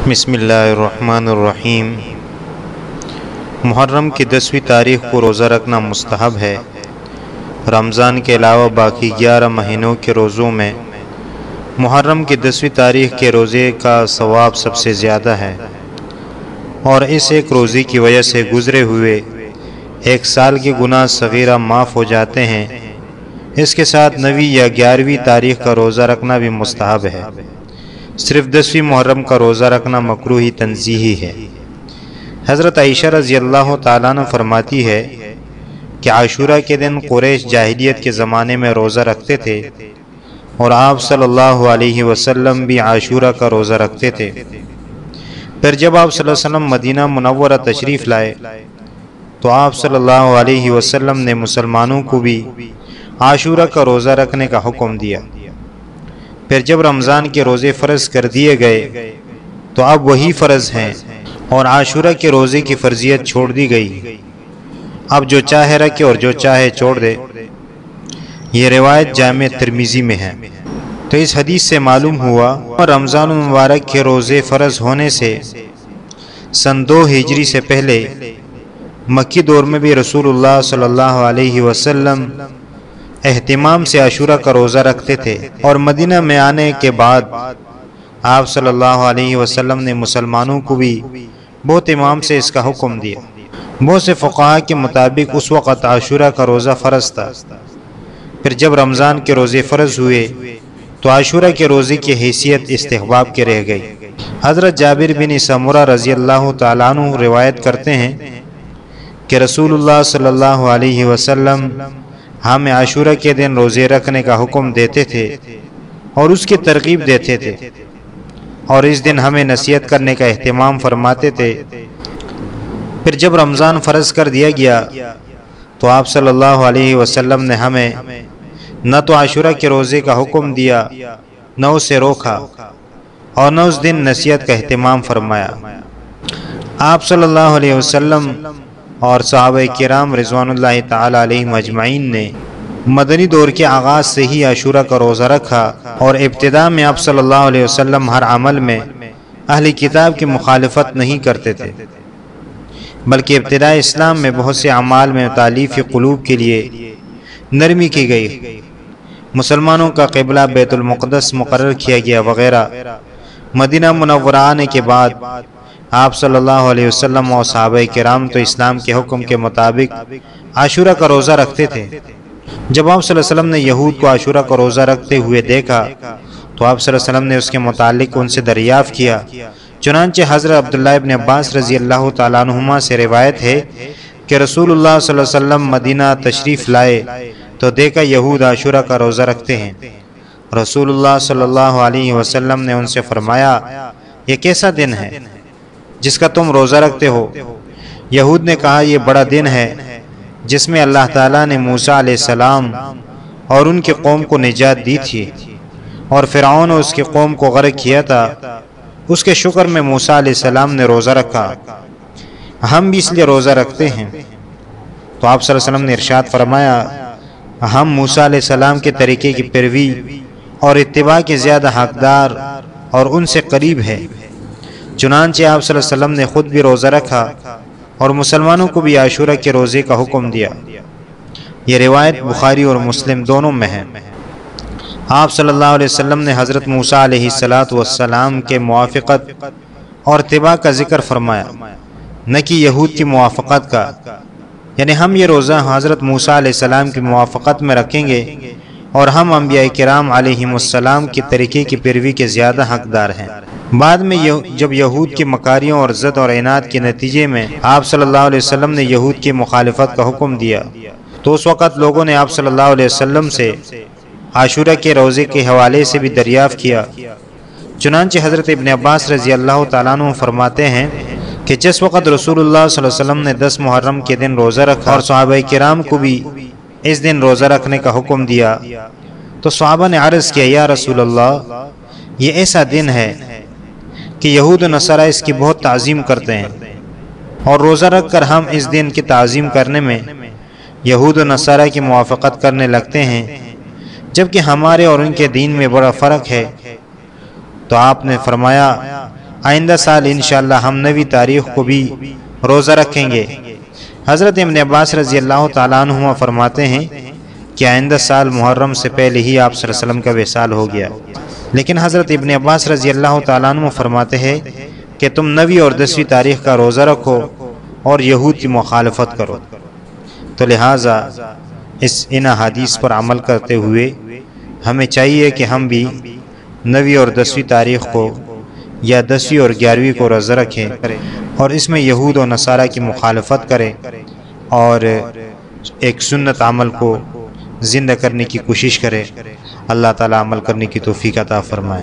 بسم اللہ الرحمن الرحیم۔ محرم کی 10ویں تاریخ کو روزہ رکھنا مستحب ہے۔ رمضان کے علاوہ باقی 11 مہینوں کے روزوں میں محرم کی 10ویں تاریخ کے روزے کا ثواب سب سے زیادہ ہے، اور اس ایک روزے کی وجہ سے گزرے ہوئے 1 سال کے گناہ صغیرہ معاف ہو جاتے ہیں۔ اس کے ساتھ 9ویں یا 11ویں تاریخ کا روزہ رکھنا بھی مستحب ہے۔ صرف 10ویں محرم کا روزہ رکھنا مکروہ تنزیہی ہے۔ حضرت عائشہ رضی اللہ تعالیٰ عنہ فرماتی ہے کہ عاشورہ کے دن قریش جاہلیت کے زمانے میں روزہ رکھتے تھے، اور آپ صلی اللہ علیہ وسلم بھی عاشورہ کا روزہ رکھتے تھے۔ پھر جب آپ صلی اللہ علیہ وسلم مدینہ منورہ تشریف لائے تو آپ صلی اللہ علیہ وسلم نے مسلمانوں کو بھی عاشورہ کا روزہ رکھنے کا حکم دیا۔ پھر جب رمضان کے روزے فرض کر دیے گئے تو اب وہی فرض ہیں، اور عاشورہ کے روزے کی فرضیت چھوڑ دی گئی۔ اب جو چاہے رکھے اور جو چاہے چھوڑ دے۔ یہ روایت جامع ترمذی میں ہے۔ تو اس حدیث سے معلوم ہوا رمضان المبارک کے روزے فرض ہونے سے سن 2 ہجری سے پہلے مکی دور میں بھی رسول اللہ صلی اللہ علیہ وسلم اہتمام سے عاشورہ کا روزہ رکھتے تھے، اور مدینہ میں آنے کے بعد آپ صلی اللہ علیہ وسلم نے مسلمانوں کو بھی بہت اہتمام سے اس کا حکم دیا۔ بہت سے فقہاء کے مطابق اس وقت عاشورہ کا روزہ فرض تھا۔ پھر جب رمضان کے روزے فرض ہوئے تو عاشورہ کے روزے کی حیثیت استحباب کے رہ گئی۔ حضرت جابر بن سمرہ رضی اللہ تعالیٰ عنہ روایت کرتے ہیں کہ رسول اللہ صلی اللہ علیہ وسلم ہمیں عاشورہ کے دن روزے رکھنے کا حکم دیتے تھے اور اس کی ترغیب دیتے تھے، اور اس دن ہمیں نصیحت کرنے کا اہتمام فرماتے تھے۔ پھر جب رمضان فرض کر دیا گیا تو آپ صلی اللہ علیہ وسلم نے ہمیں نہ تو عاشورہ کے روزے کا حکم دیا، نہ اسے روکا، اور نہ اس دن نصیحت کا اہتمام فرمایا۔ آپ صلی اللہ علیہ وسلم اور صحابہ کرام رضوان اللہ تعالی علیہم اجمعین نے مدنی دور کے آغاز سے ہی عاشورہ کا روزہ رکھا، اور ابتداء میں آپ صلی اللہ علیہ وسلم ہر عمل میں اہل کتاب کی مخالفت نہیں کرتے تھے، بلکہ ابتداء اسلام میں بہت سے اعمال میں تالیف قلوب کے لیے نرمی کی گئی، مسلمانوں کا قبلہ بیت المقدس مقرر کیا گیا وغیرہ۔ مدینہ منورہ آنے کے بعد آپ صلی اللہ علیہ وسلم اور صحابہ کرام تو اسلام کے حکم کے مطابق عاشورہ کا روزہ رکھتے تھے۔ جب آپ صلی اللہ علیہ وسلم نے یہود کو عاشورہ کا روزہ رکھتے ہوئے دیکھا تو آپ صلی اللہ علیہ وسلم نے اس کے متعلق ان سے دریافت کیا۔ چنانچہ حضرت عبداللہ ابن عباس رضی اللہ تعالیٰ عنہما سے روایت ہے کہ رسول اللہ صلی اللہ علیہ وسلم مدینہ تشریف لائے تو دیکھا یہود عاشورہ کا روزہ رکھتے ہیں۔ رسول اللہ صلی اللہ علیہ وسلم نے ان سے فرمایا، یہ کیسا دن ہے جس کا تم روزہ رکھتے ہو؟ یہود نے کہا، یہ بڑا دن ہے جس میں اللہ تعالیٰ نے موسیٰ علیہ السلام اور ان کی قوم کو نجات دی تھی، اور فرعون اور اس کی قوم کو غرق کیا تھا۔ اس کے شکر میں موسیٰ علیہ السلام نے روزہ رکھا، ہم بھی اس لیے روزہ رکھتے ہیں۔ تو آپ صلی اللہ علیہ وسلم نے ارشاد فرمایا، ہم موسیٰ علیہ السلام کے طریقے کی پیروی اور اتباع کے زیادہ حقدار اور ان سے قریب ہے۔ چنانچہ آپ صلی اللہ علیہ وسلم نے خود بھی روزہ رکھا اور مسلمانوں کو بھی عاشورہ کے روزے کا حکم دیا۔ یہ روایت بخاری اور مسلم دونوں میں ہے۔ آپ صلی اللہ علیہ وسلم نے حضرت موسیٰ علیہ السلام کے موافقت اور اتباع کا ذکر فرمایا، نہ کہ یہود کی موافقت کا، یعنی ہم یہ روزہ حضرت موسیٰ علیہ السلام کی موافقت میں رکھیں گے، اور ہم انبیاء کرام علیہم السلام کے طریقے کی پیروی کے زیادہ حقدار ہیں۔ بعد میں جب یہود کی مکاریوں اور ضد اور عناد کے نتیجے میں آپ صلی اللہ علیہ وسلم نے یہود کی مخالفت کا حکم دیا تو اس وقت لوگوں نے آپ صلی اللہ علیہ وسلم سے عاشورہ کے روزے کے حوالے سے بھی دریافت کیا۔ چنانچہ حضرت ابن عباس رضی اللہ تعالیٰ عنہ فرماتے ہیں کہ جس وقت رسول اللہ صلی اللہ علیہ وسلم نے 10 محرم کے دن روزہ رکھا اور صحابہ کرام کو بھی اس دن روزہ رکھنے کا حکم دیا تو صحابہ نے عرض کیا، یا رسول اللہ، یہ ایسا دن ہے کہ یہود و نصارہ اس کی بہت تعظیم کرتے ہیں، اور روزہ رکھ کر ہم اس دن کی تعظیم کرنے میں یہود و نصارہ کی موافقت کرنے لگتے ہیں، جبکہ ہمارے اور ان کے دین میں بڑا فرق ہے۔ تو آپ نے فرمایا، آئندہ سال انشاءاللہ ہم 9 تاریخ کو بھی روزہ رکھیں گے۔ حضرت ابن عباس رضی اللہ تعالیٰ عنہ فرماتے ہیں کہ آئندہ سال محرم سے پہلے ہی آپ صلی اللہ علیہ وسلم کا وصال ہو گیا، لیکن حضرت ابن عباس رضی اللہ تعالیٰ عنہ فرماتے ہیں کہ تم 9 اور 10 تاریخ کا روزہ رکھو اور یہود کی مخالفت کرو۔ تو لہٰذا ان احادیث پر عمل کرتے ہوئے ہمیں چاہیے کہ ہم بھی 9 اور 10 تاریخ کو یا 10 اور 11 کو روزہ رکھیں اور اس میں یہود و نصارہ کی مخالفت کریں اور ایک سنت عمل کو زندہ کرنے کی کوشش کریں۔ اللہ تعالیٰ عمل کرنے کی توفیق عطا فرمائے۔